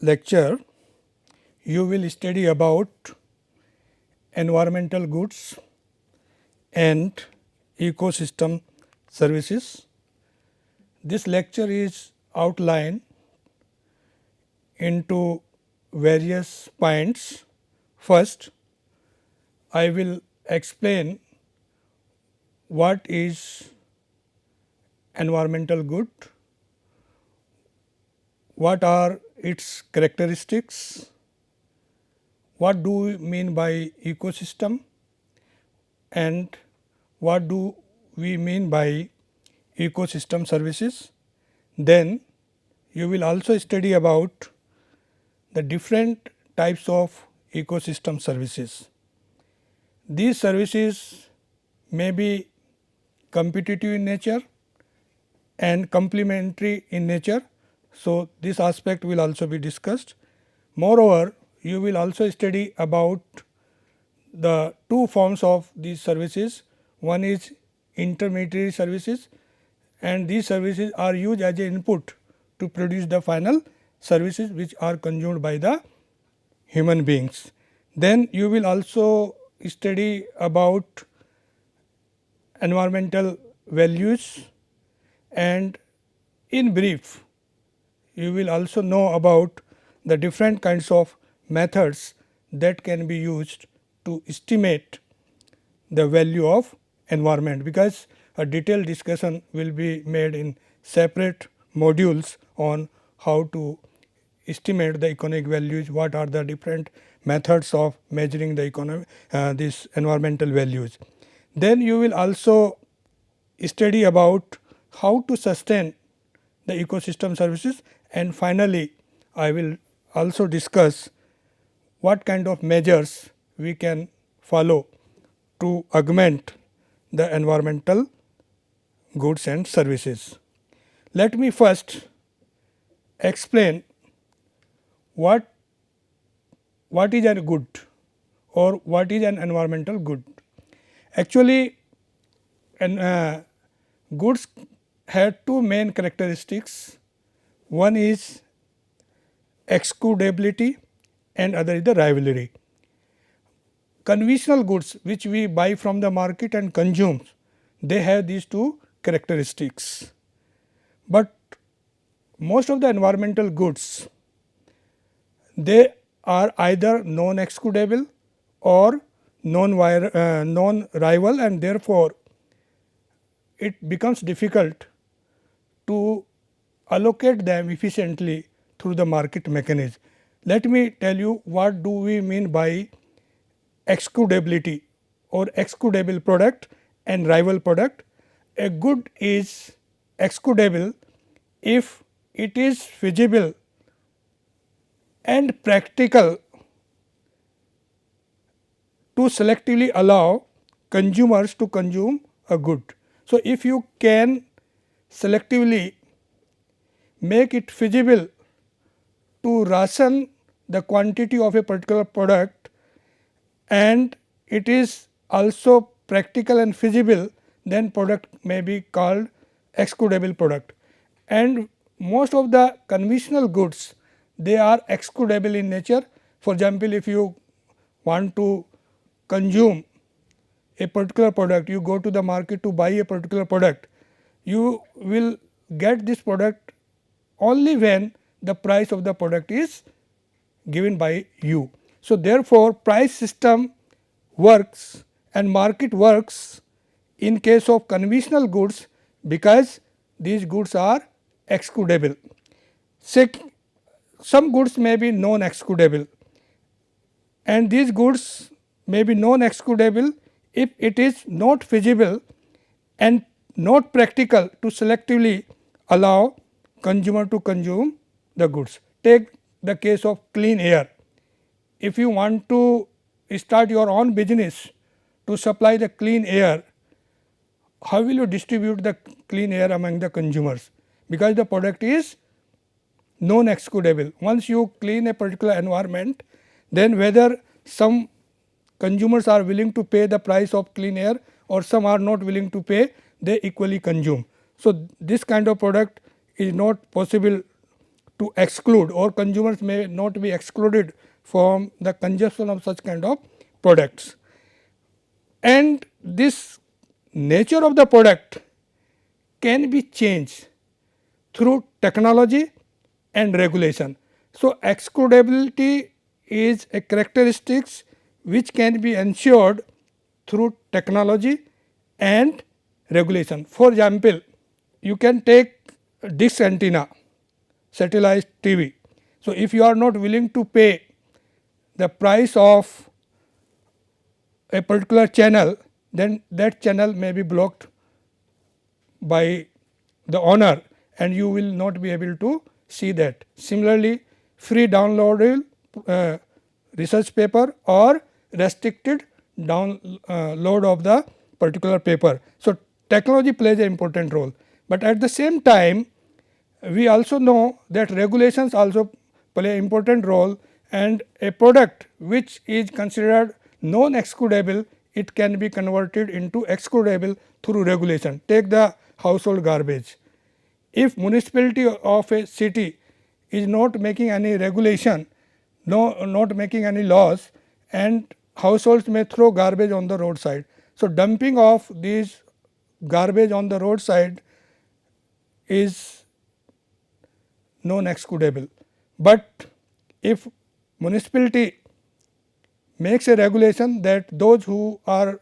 lecture you will study about environmental goods and ecosystem services. This lecture is outlined into various points. First, I will explain what is environmental good, what are its characteristics, what do we mean by ecosystem, and what do we mean by ecosystem services. Then you will also study about the different types of ecosystem services. These services may be competitive in nature and complementary in nature. So, this aspect will also be discussed. Moreover, you will also study about the two forms of these services. One is intermediary services, and these services are used as an input to produce the final services which are consumed by the human beings. Then you will also study about environmental values, and in brief you will also know about the different kinds of methods that can be used to estimate the value of environment, because a detailed discussion will be made in separate modules on how to estimate the economic values, what are the different methods of measuring the these environmental values. Then you will also study about how to sustain the ecosystem services, and finally I will also discuss what kind of measures we can follow to augment the environmental goods and services. Let me first explain what is a good or what is an environmental good. Actually, goods have two main characteristics. One is excludability and other is the rivalry. Conventional goods which we buy from the market and consume, they have these two characteristics. But most of the environmental goods, they are either non-excludable or non-rival, and therefore, it becomes difficult to allocate them efficiently through the market mechanism. Let me tell you what do we mean by excludability or excludable product and rival product. A good is excludable if it is feasible and practical to selectively allow consumers to consume a good. So, if you can selectively make it feasible to ration the quantity of a particular product, and it is also practical and feasible, then product may be called excludable product. And most of the conventional goods, they are excludable in nature. For example, if you want to consume a particular product, you go to the market to buy a particular product, you will get this product only when the price of the product is given by you. So, therefore, price system works and market works in case of conventional goods, because these goods are excludable. Some goods may be non-excludable, and these goods may be non-excludable if it is not feasible and not practical to selectively allow consumer to consume the goods. Take the case of clean air. If you want to start your own business to supply the clean air, how will you distribute the clean air among the consumers? Because the product is non-excludable. Once you clean a particular environment, then whether some consumers are willing to pay the price of clean air or some are not willing to pay, they equally consume. So, this kind of product is not possible to exclude, or consumers may not be excluded from the consumption of such kind of products. And this nature of the product can be changed through technology and regulation. So, excludability is a characteristics which can be ensured through technology and regulation. For example, you can take dish antenna, satellite TV. So, if you are not willing to pay the price of a particular channel, then that channel may be blocked by the owner and you will not be able to see that. Similarly, free downloadable research paper or restricted download of the particular paper. So, technology plays an important role, but at the same time we also know that regulations also play an important role, and a product which is considered non excludable, it can be converted into excludable through regulation. Take the household garbage. If municipality of a city is not making any regulation, not making any laws, and households may throw garbage on the roadside. So, dumping of these garbage on the roadside is non excludable, but if municipality makes a regulation that those who are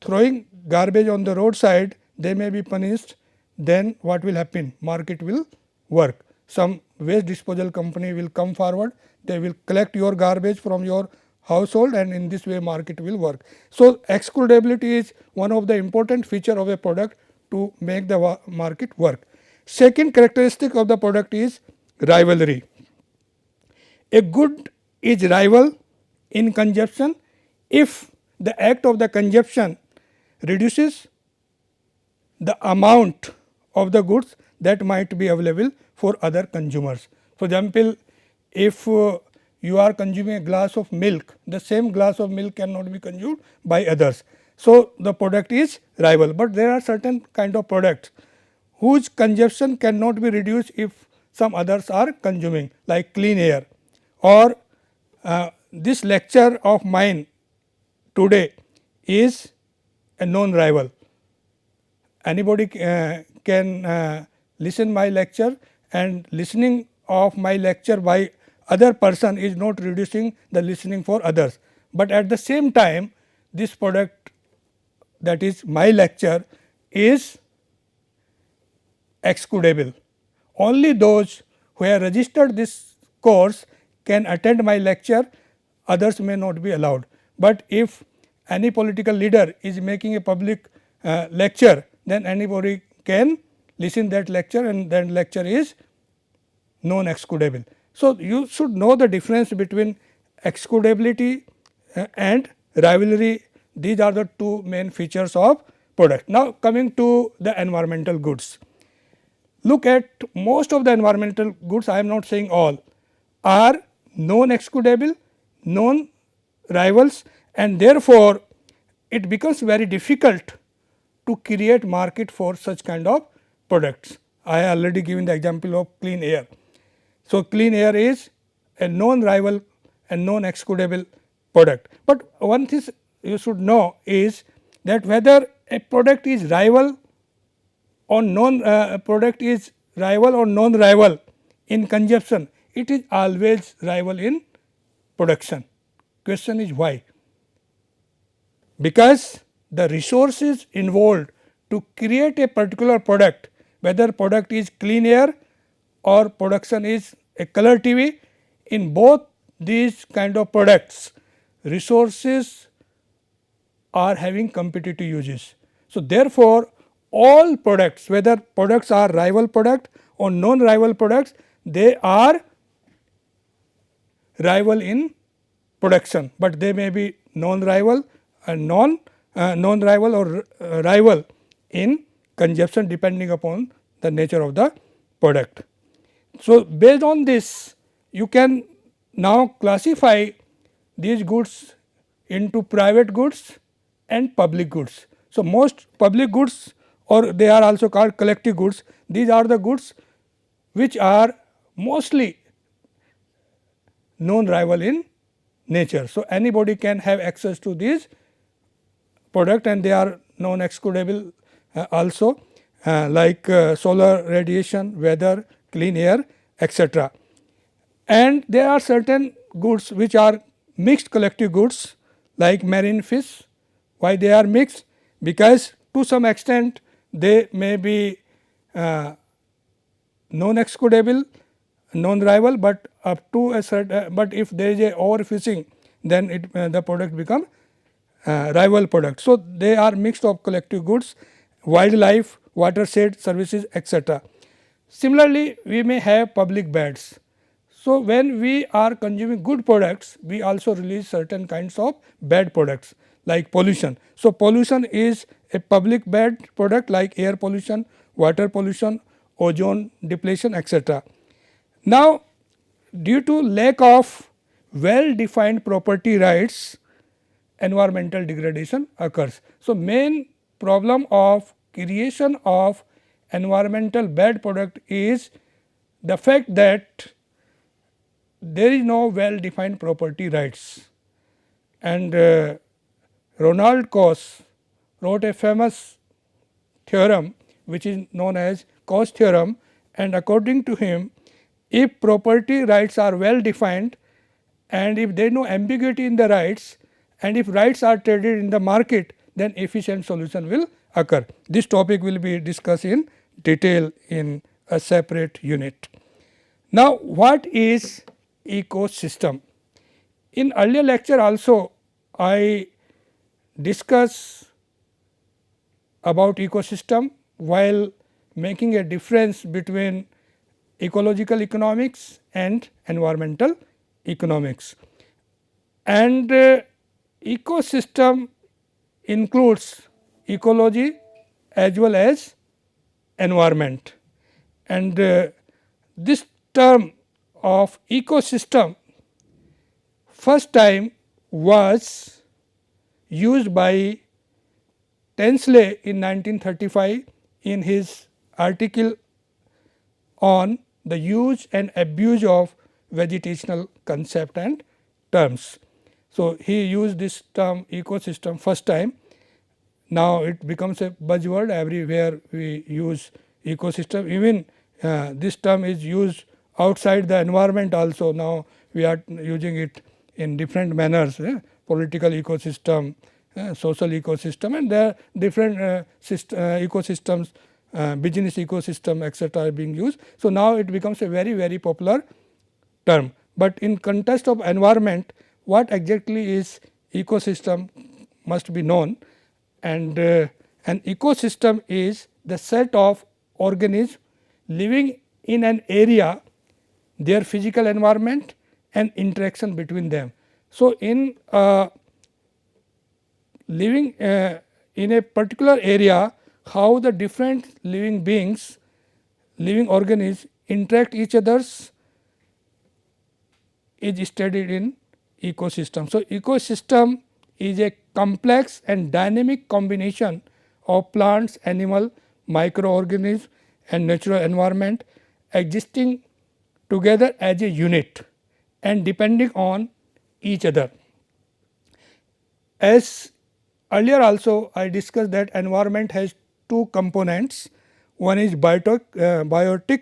throwing garbage on the roadside, they may be punished, then what will happen? Market will work. Some waste disposal company will come forward, they will collect your garbage from your household, and in this way market will work. So, excludability is one of the important feature of a product to make the market work. Second characteristic of the product is rivalry. A good is rival in consumption if the act of the consumption reduces the amount of the goods that might be available for other consumers. For example, if you are consuming a glass of milk, the same glass of milk cannot be consumed by others. So, the product is rival, but there are certain kind of products whose consumption cannot be reduced if some others are consuming, like clean air, or this lecture of mine today is a known rival. Anybody can listen my lecture, and listening of my lecture by other person is not reducing the listening for others, but at the same time this product, that is my lecture, is excludable. Only those who have registered this course can attend my lecture, others may not be allowed. But if any political leader is making a public lecture, then anybody can listen that lecture, and that lecture is non excludable. So, you should know the difference between excludability and rivalry. These are the two main features of product. Now, coming to the environmental goods. Look at most of the environmental goods, I am not saying all, are non excludable, non rivals, and therefore, it becomes very difficult to create market for such kind of products. I already given the example of clean air. So, clean air is a non rival and non excludable product, but one thing you should know is that whether a product is rival or non product is rival or non rival in consumption, it is always rival in production. Question is why? Because the resources involved to create a particular product, whether product is clean air or production is a color TV, in both these kind of products resources are having competitive uses. So, therefore, all products, whether products are rival product or non rival products, they are rival in production, but they may be non rival and non rival or rival in consumption, depending upon the nature of the product. So, based on this, you can now classify these goods into private goods and public goods. So, most public goods, or they are also called collective goods, these are the goods which are mostly known rival in nature. So, anybody can have access to these product and they are non excludable also like solar radiation, weather, clean air, etc. And there are certain goods which are mixed collective goods like marine fish. Why they are mixed? Because to some extent they may be non excludable, non rival, but up to a certain, but if there is a overfishing, then it the product become rival product. So, they are mixed of collective goods, wildlife, watershed, services, etc. Similarly, we may have public bads. So, when we are consuming good products, we also release certain kinds of bad products like pollution. So, pollution is a public bad product like air pollution, water pollution, ozone depletion, etc. Now, due to lack of well defined property rights, environmental degradation occurs. So, main problem of creation of environmental bad product is the fact that there is no well defined property rights. And Ronald Coase wrote a famous theorem which is known as Coase theorem, and according to him, if property rights are well defined and if there is no ambiguity in the rights and if rights are traded in the market, then efficient solution will occur. This topic will be discussed in detail in a separate unit. Now, what is ecosystem? In earlier lecture also I discuss about ecosystem while making a difference between ecological economics and environmental economics. And ecosystem includes ecology as well as environment. And this term of ecosystem first time was used by Tensley in 1935 in his article on the use and abuse of vegetational concept and terms. So, he used this term ecosystem first time. Now, it becomes a buzzword, everywhere we use ecosystem, even this term is used outside the environment also. Now, we are using it in different manners, political ecosystem, social ecosystem, and there are different ecosystems, business ecosystem, etc. are being used. So, now it becomes a very popular term, but in context of environment, what exactly is ecosystem must be known. And an ecosystem is the set of organisms living in an area, their physical environment and interaction between them. So, in living in a particular area, how the different living beings, living organisms interact each others is studied in ecosystem. So, ecosystem is a complex and dynamic combination of plants, animal, microorganisms and natural environment existing together as a unit and depending on each other. As earlier also I discussed that environment has two components. One is biotic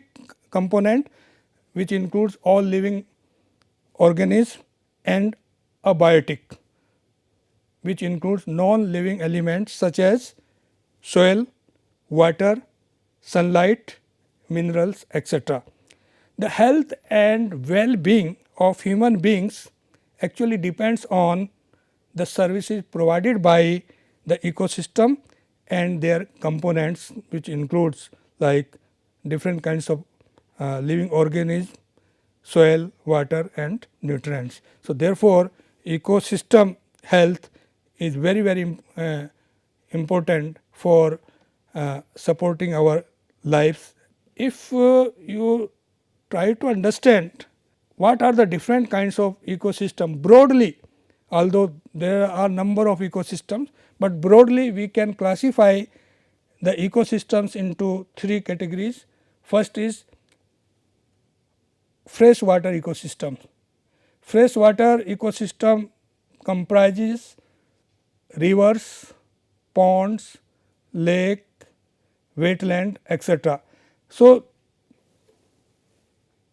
component, which includes all living organisms, and abiotic, which includes non-living elements such as soil, water, sunlight, minerals, etc. The health and well-being of human beings actually depends on the services provided by the ecosystem and their components, which includes like different kinds of living organisms, soil, water and nutrients. So, therefore, ecosystem health is very important for supporting our lives. If you try to understand what are the different kinds of ecosystem broadly, although there are number of ecosystems, but broadly we can classify the ecosystems into three categories. First is freshwater ecosystem. Freshwater ecosystem comprises rivers, ponds, lake, wetland, etc. So,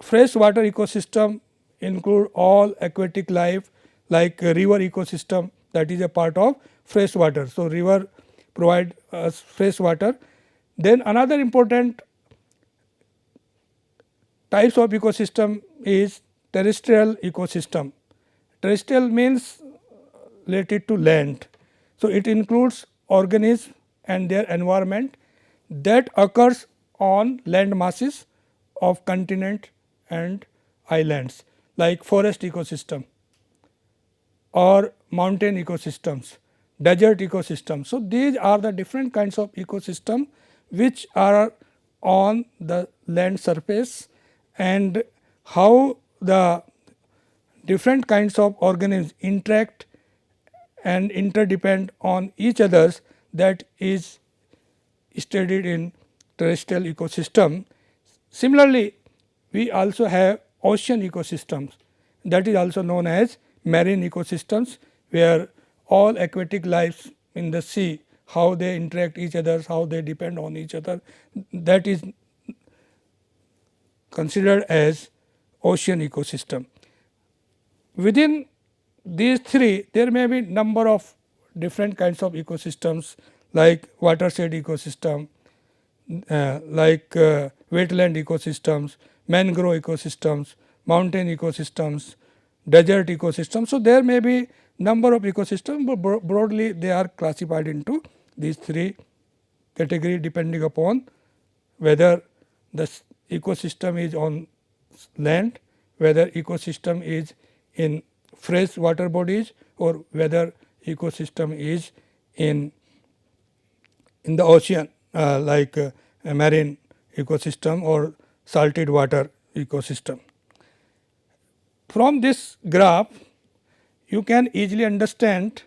freshwater ecosystem include all aquatic life like river ecosystem, that is a part of freshwater. So, river provide us fresh water. Then another important types of ecosystem is terrestrial ecosystem. Terrestrial means related to land. So, it includes organisms and their environment that occurs on land masses of continent and islands like forest ecosystem or mountain ecosystems, desert ecosystems. So, these are the different kinds of ecosystem which are on the land surface, and how the different kinds of organisms interact and interdepend on each others, that is studied in terrestrial ecosystem. Similarly, we also have ocean ecosystems, that is also known as marine ecosystems, where all aquatic lives in the sea, how they interact each other, how they depend on each other, that is considered as ocean ecosystem. Within these three, there may be number of different kinds of ecosystems like watershed ecosystem, wetland ecosystems, mangrove ecosystems, mountain ecosystems, desert ecosystems. So, there may be number of ecosystems, but broadly they are classified into these three categories depending upon whether the ecosystem is on land, whether ecosystem is in fresh water bodies, or whether ecosystem is in the ocean like a marine ecosystem or salted water ecosystem. From this graph, you can easily understand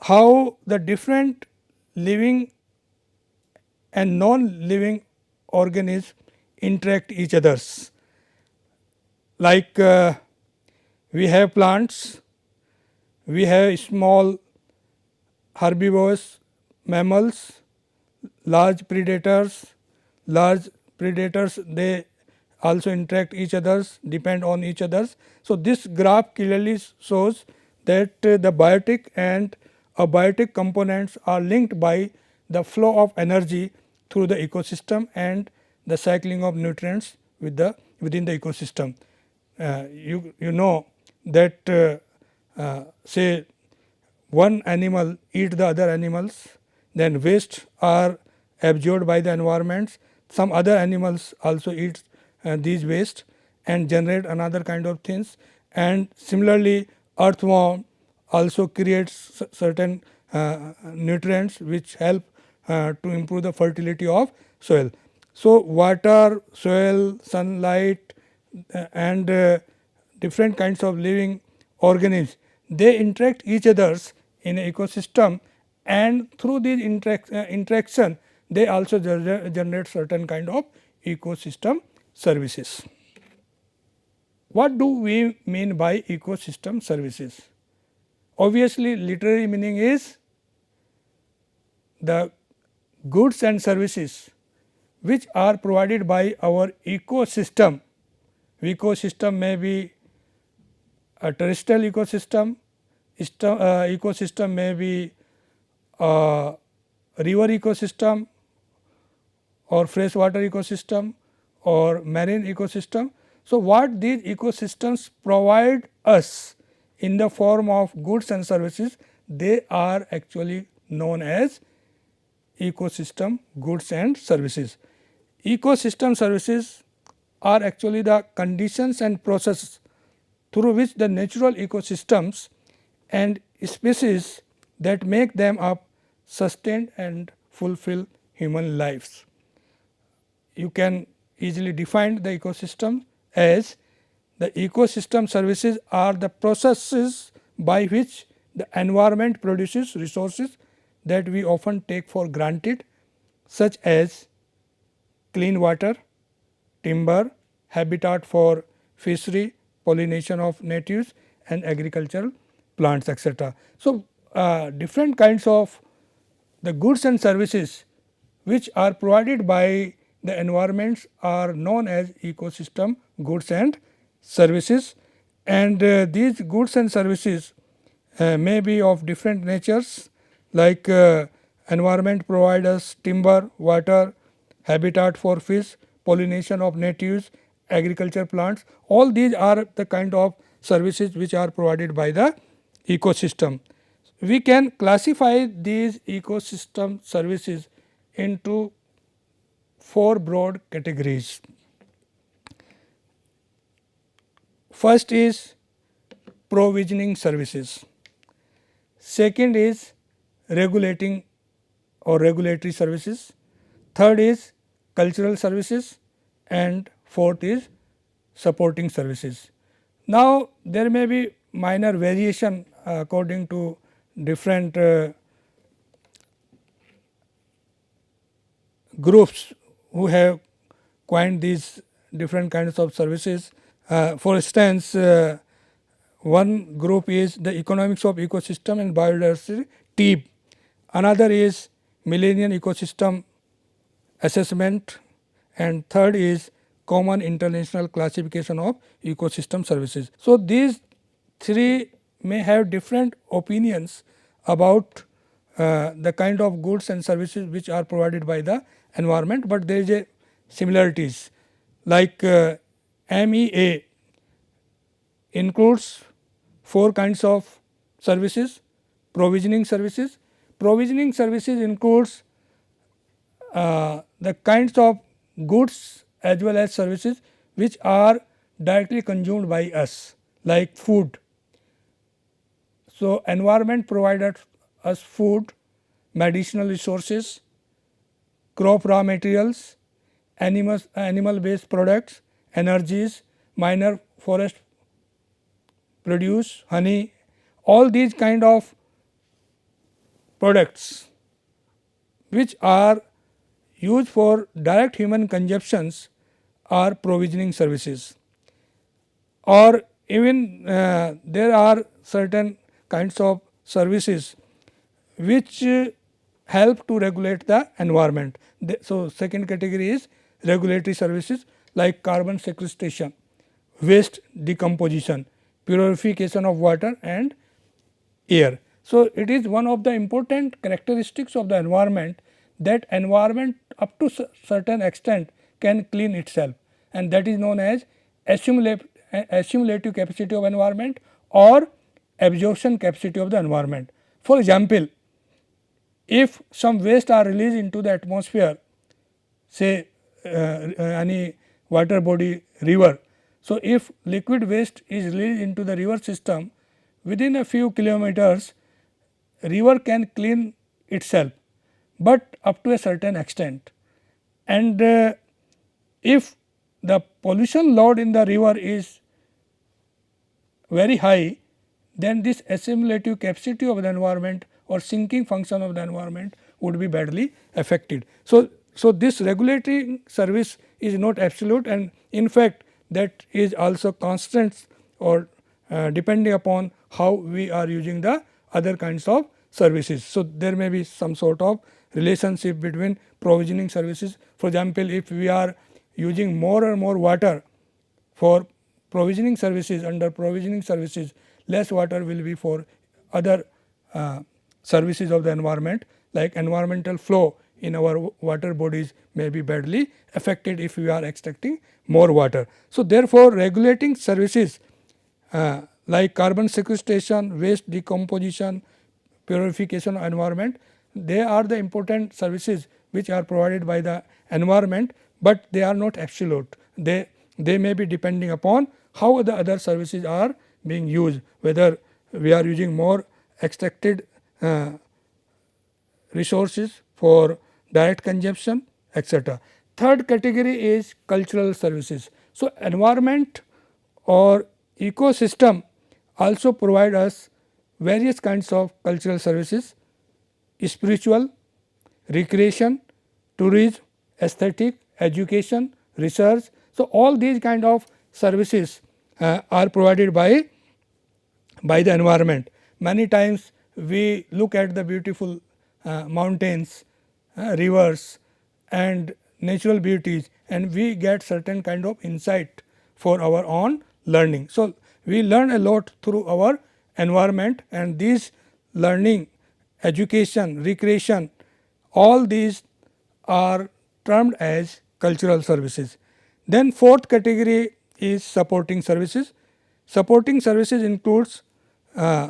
how the different living and non-living organisms interact each others. Like we have plants, we have small herbivores, mammals, large predators. Large predators, they also interact each others, depend on each others. So, this graph clearly shows that the biotic and abiotic components are linked by the flow of energy through the ecosystem and the cycling of nutrients within the ecosystem. You know that say one animal eat the other animals, then waste are absorbed by the environments. Some other animals also eat these waste and generate another kind of things, and similarly earthworm also creates certain nutrients which help to improve the fertility of soil. So, water, soil, sunlight and different kinds of living organisms, they interact each others in an ecosystem, and through this interaction they also generate certain kind of ecosystem services. What do we mean by ecosystem services? Obviously, literary meaning is the goods and services which are provided by our ecosystem. Ecosystem may be a terrestrial ecosystem, ecosystem may be a river ecosystem or freshwater ecosystem or marine ecosystem. So, what these ecosystems provide us in the form of goods and services, they are actually known as ecosystem goods and services. Ecosystem services are actually the conditions and processes through which the natural ecosystems and species that make them up sustain and fulfill human lives. You can easily define the ecosystem as the ecosystem services are the processes by which the environment produces resources that we often take for granted, such as clean water, timber, habitat for fishery, pollination of natives and agricultural plants, etc. So, different kinds of the goods and services which are provided by the environments are known as ecosystem goods and services, and these goods and services may be of different natures, like environment provide us timber, water, habitat for fish, pollination of natives, agriculture plants. All these are the kind of services which are provided by the ecosystem. We can classify these ecosystem services into 4 broad categories. First is provisioning services, second is regulating or regulatory services, third is cultural services, and fourth is supporting services. Now, there may be minor variation according to different groups who have coined these different kinds of services. For instance, one group is the economics of ecosystem and biodiversity, TEEB. Another is Millennium ecosystem assessment, and third is common international classification of ecosystem services. So, these 3 may have different opinions about the kind of goods and services which are provided by the environment, but there is a similarities, like MEA includes 4 kinds of services. Provisioning services. Provisioning services includes the kinds of goods as well as services which are directly consumed by us, like food. So, environment provided us food, medicinal resources, crop raw materials, animal based products, energies, minor forest produce, honey, all these kind of products which are used for direct human consumptions are provisioning services. Or even there are certain kinds of services which help to regulate the environment. So, second category is regulatory services like carbon sequestration, waste decomposition, purification of water and air. So, it is one of the important characteristics of the environment that environment up to certain extent can clean itself, and that is known as assimilative capacity of environment or absorption capacity of the environment. For example, if some waste are released into the atmosphere, say any water body, river. So, if liquid waste is released into the river system, within a few kilometers river can clean itself, but up to a certain extent. And if the pollution load in the river is very high, then this assimilative capacity of the environment or sinking function of the environment would be badly affected. So, this regulatory service is not absolute, and in fact, that is also constant or depending upon how we are using the other kinds of services. So, there may be some sort of relationship between provisioning services. For example, if we are using more and more water for provisioning services, under provisioning services, less water will be for other services of the environment, like environmental flow in our water bodies may be badly affected if we are extracting more water. So, therefore, regulating services like carbon sequestration, waste decomposition, purification of environment, they are the important services which are provided by the environment, but they are not absolute. They may be depending upon how the other services are being used, whether we are using more extracted resources for direct consumption, etc. Third category is cultural services. So, environment or ecosystem also provide us various kinds of cultural services: spiritual, recreation, tourism, aesthetic, education, research. So, all these kind of services are provided by the environment. Many times we look at the beautiful mountains, rivers and natural beauties, and we get certain kind of insight for our own learning. So, we learn a lot through our environment, and these learning, education, recreation, all these are termed as cultural services. Then fourth category is supporting services. Supporting services includes uh,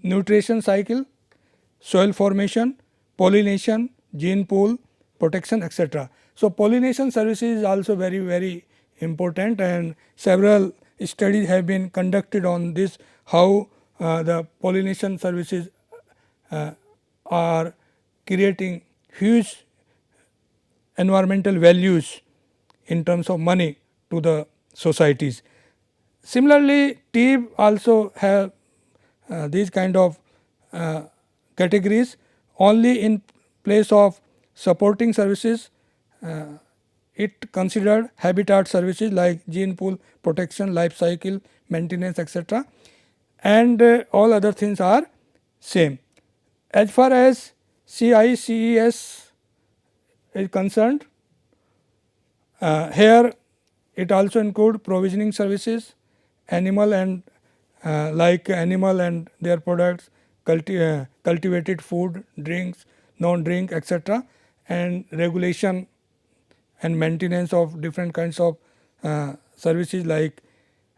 nutrition cycle, soil formation, pollination, gene pool, protection, etc. So, pollination services is also very important, and several studies have been conducted on this, how the pollination services are creating huge environmental values in terms of money to the societies. Similarly, TEEB also have these kind of categories. Only in place of supporting services, it considered habitat services like gene pool, protection, life cycle, maintenance, etc. and all other things are same. As far as CICES is concerned, here it also include provisioning services, animal and like animal and their products, cultivated food, drinks, non-drink, etc. and regulation and maintenance of different kinds of services like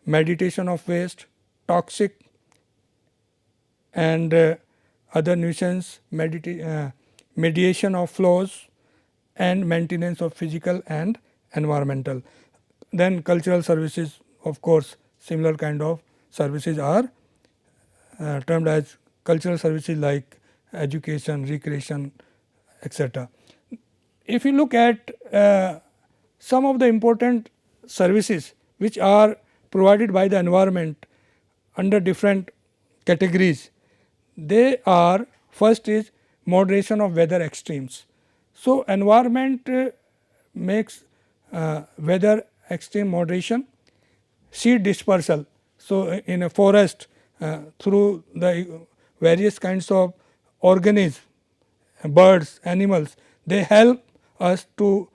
meditation of waste, toxic and other nuisance, mediation of flows and maintenance of physical and environmental. Then cultural services, of course, similar kind of services are termed as cultural services like education, recreation, etc. If you look at some of the important services which are provided by the environment under different categories, they are, first is moderation of weather extremes. So, environment makes weather extreme moderation, seed dispersal. So, in a forest through the various kinds of organisms, birds, animals, they help us to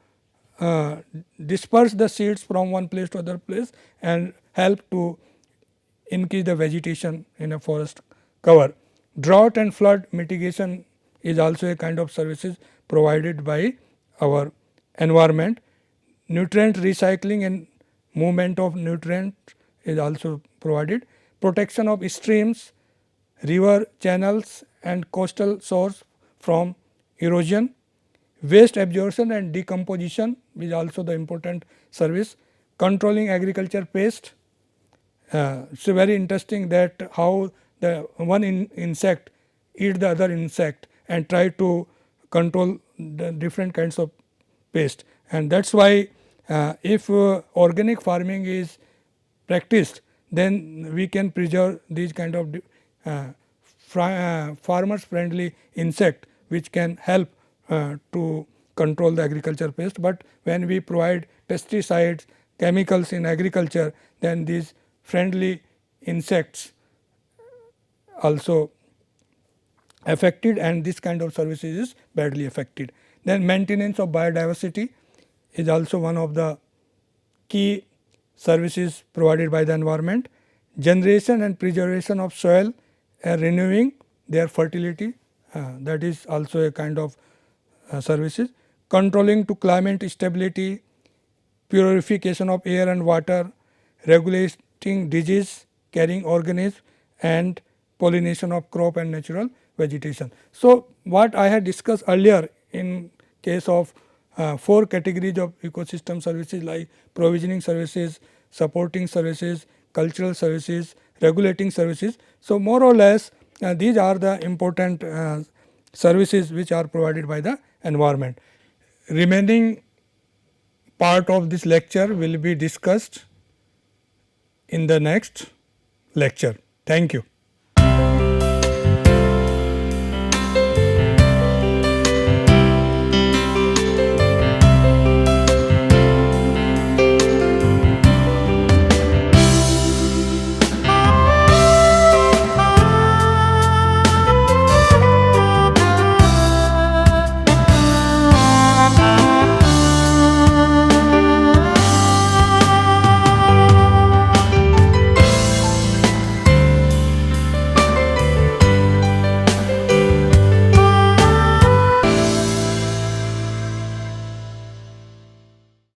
disperse the seeds from one place to other place and help to increase the vegetation in a forest cover. Drought and flood mitigation is also a kind of services provided by our environment. Nutrient recycling and movement of nutrient is also provided. Protection of streams, river channels and coastal shores from erosion. Waste absorption and decomposition is also the important service. Controlling agriculture pest. It's very interesting that how the one insect eat the other insect and try to control the different kinds of pest, and that is why if organic farming is practiced, then we can preserve these kind of farmers friendly insect which can help to control the agriculture pest. But when we provide pesticides, chemicals in agriculture, then these friendly insects also affected, and this kind of services is badly affected. Then maintenance of biodiversity is also one of the key services provided by the environment. Generation and preservation of soil and renewing their fertility, that is also a kind of services. Controlling to climate stability, purification of air and water, regulating disease carrying organisms and pollination of crop and natural vegetation. So, what I had discussed earlier in case of 4 categories of ecosystem services like provisioning services, supporting services, cultural services, regulating services. So, more or less these are the important services which are provided by the environment. Remaining part of this lecture will be discussed in the next lecture. Thank you.